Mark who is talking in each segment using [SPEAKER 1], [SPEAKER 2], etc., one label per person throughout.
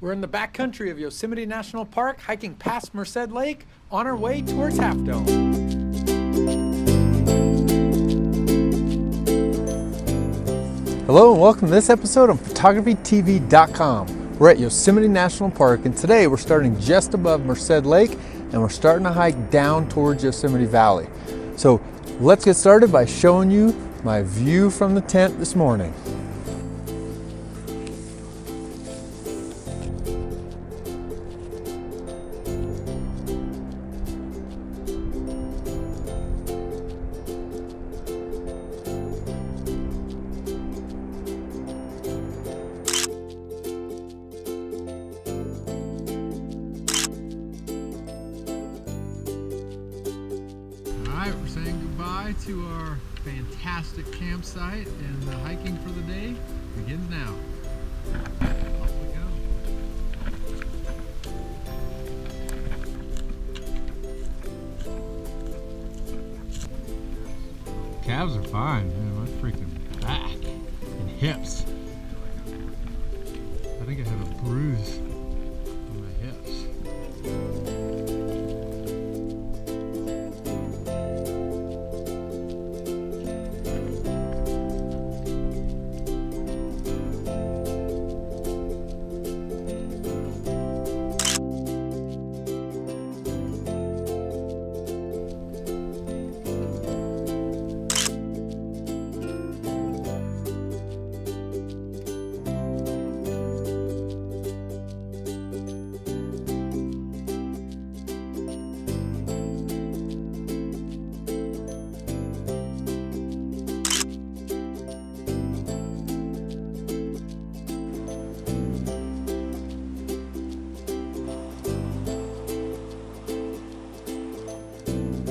[SPEAKER 1] We're in the backcountry of Yosemite National Park, hiking past Merced Lake, on our way towards Half Dome.
[SPEAKER 2] Hello and welcome to this episode of photographytv.com. We're at Yosemite National Park and today we're starting just above Merced Lake and we're starting to hike down towards Yosemite Valley. So let's get started by showing you my view from the tent this morning.
[SPEAKER 1] Alright, we're saying goodbye to our fantastic campsite and the hiking for the day begins now. Off we go. Calves are fine, man. My freaking back and hips. I think I have a bruise on my hips.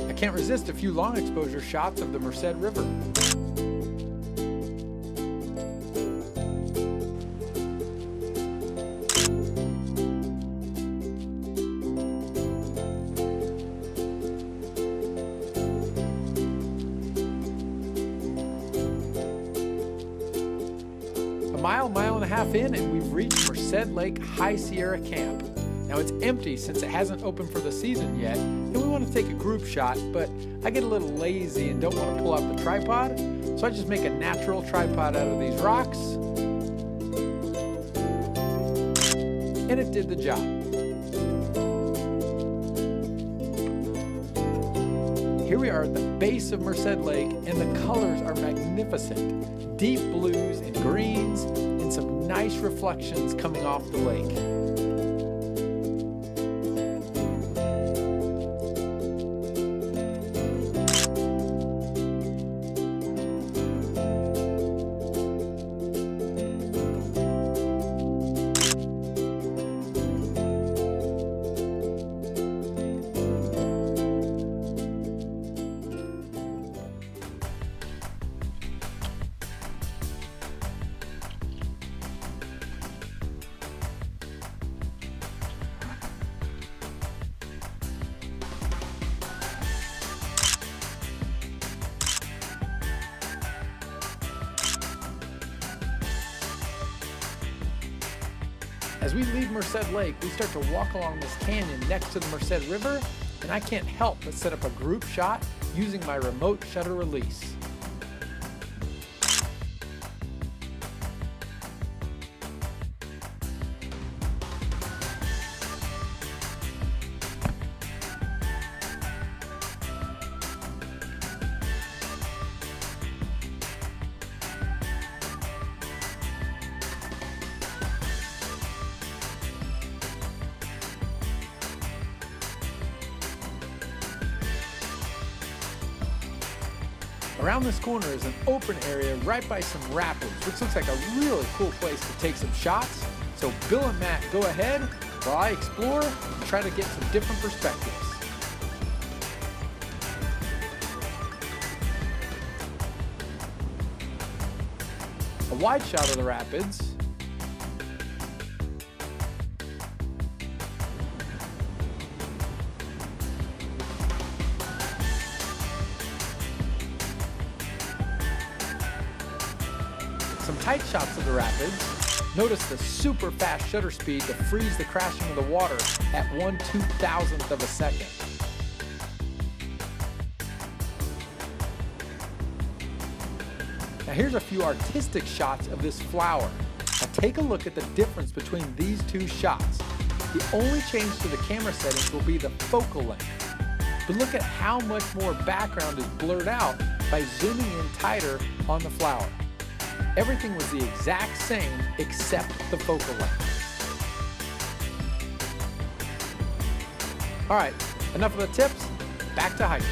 [SPEAKER 1] I can't resist a few long exposure shots of the Merced River. A mile and a half in and we've reached Merced Lake High Sierra Camp. Now it's empty since it hasn't opened for the season yet, and we want to take a group shot, but I get a little lazy and don't want to pull out the tripod, so I just make a natural tripod out of these rocks, and it did the job. Here we are at the base of Merced Lake, and the colors are magnificent. Deep blues and greens, and some nice reflections coming off the lake. As we leave Merced Lake, we start to walk along this canyon next to the Merced River, and I can't help but set up a group shot using my remote shutter release. Around this corner is an open area right by some rapids, which looks like a really cool place to take some shots. So Bill and Matt go ahead while I explore and try to get some different perspectives. A wide shot of the rapids. Some tight shots of the rapids. Notice the super fast shutter speed to freeze the crashing of the water at 1/2000th of a second. Now here's a few artistic shots of this flower. Now take a look at the difference between these two shots. The only change to the camera settings will be the focal length. But look at how much more background is blurred out by zooming in tighter on the flower. Everything was the exact same except the focal length. All right, enough of the tips, back to hiking.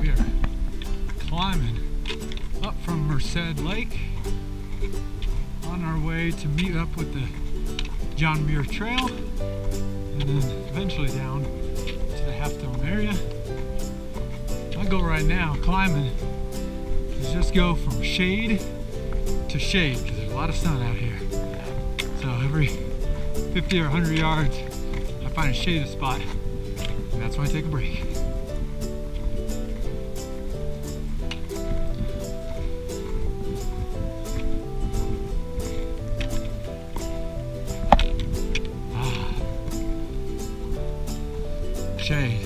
[SPEAKER 2] We are climbing up from Merced Lake on our way to meet up with the John Muir Trail and then eventually down to the Half Dome area. My goal right now climbing is just go from shade to shade because there's a lot of sun out here. So every 50 or 100 yards I find a shaded spot and that's when I take a break. Shade.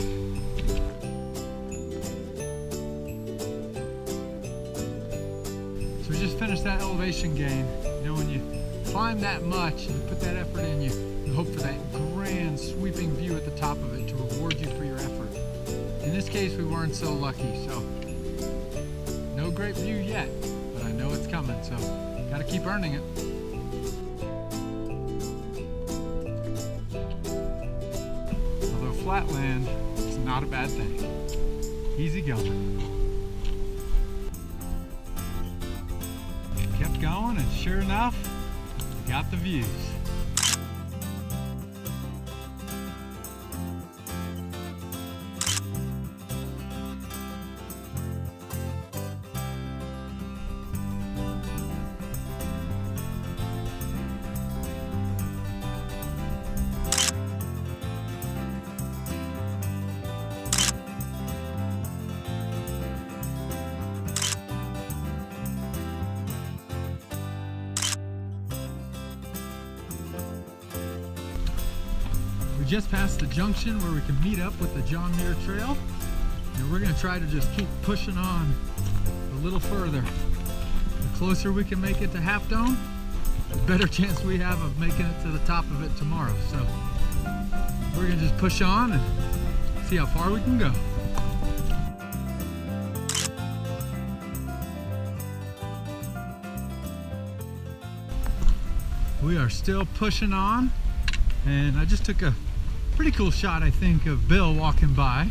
[SPEAKER 2] So we just finished that elevation gain. You know, when you climb that much and you put that effort in, you hope for that grand sweeping view at the top of it to reward you for your effort. In this case, we weren't so lucky, so no great view yet, but I know it's coming, so gotta keep earning it. Flat land is not a bad thing. Easy going. Kept going and sure enough, got the views. We just passed the junction where we can meet up with the John Muir Trail, and we're going to try to just keep pushing on a little further. The closer we can make it to Half Dome, the better chance we have of making it to the top of it tomorrow. So we're going to just push on and see how far we can go. We are still pushing on, and I just took a pretty cool shot, I think, of Bill walking by,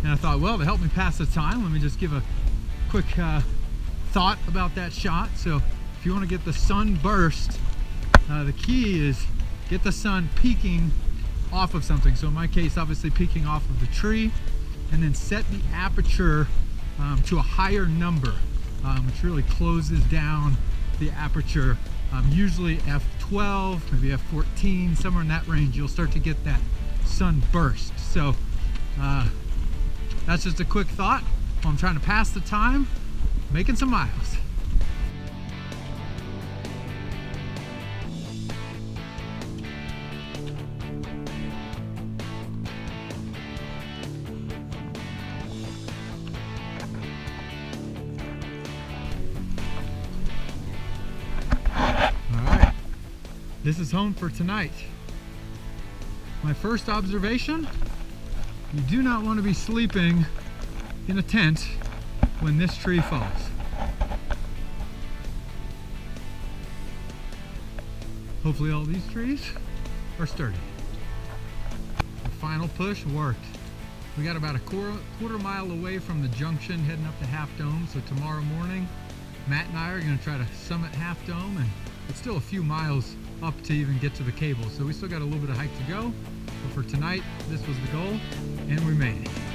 [SPEAKER 2] and I thought, well, to help me pass the time, let me just give a quick thought about that shot. So if you want to get the sunburst, the key is get the sun peeking off of something. So in my case, obviously peeking off of the tree, and then set the aperture to a higher number, which really closes down the aperture. Usually f12, maybe f14, somewhere in that range, you'll start to get that sunburst. So that's just a quick thought while I'm trying to pass the time, making some miles. This is home for tonight. My first observation, you do not want to be sleeping in a tent when this tree falls. Hopefully all these trees are sturdy. final push worked. We got about a quarter mile away from the junction heading up to Half Dome, so tomorrow morning Matt and I are going to try to summit Half Dome, and it's still a few miles up to even get to the cable, so we still got a little bit of hike to go. But for tonight, this was the goal, and we made it.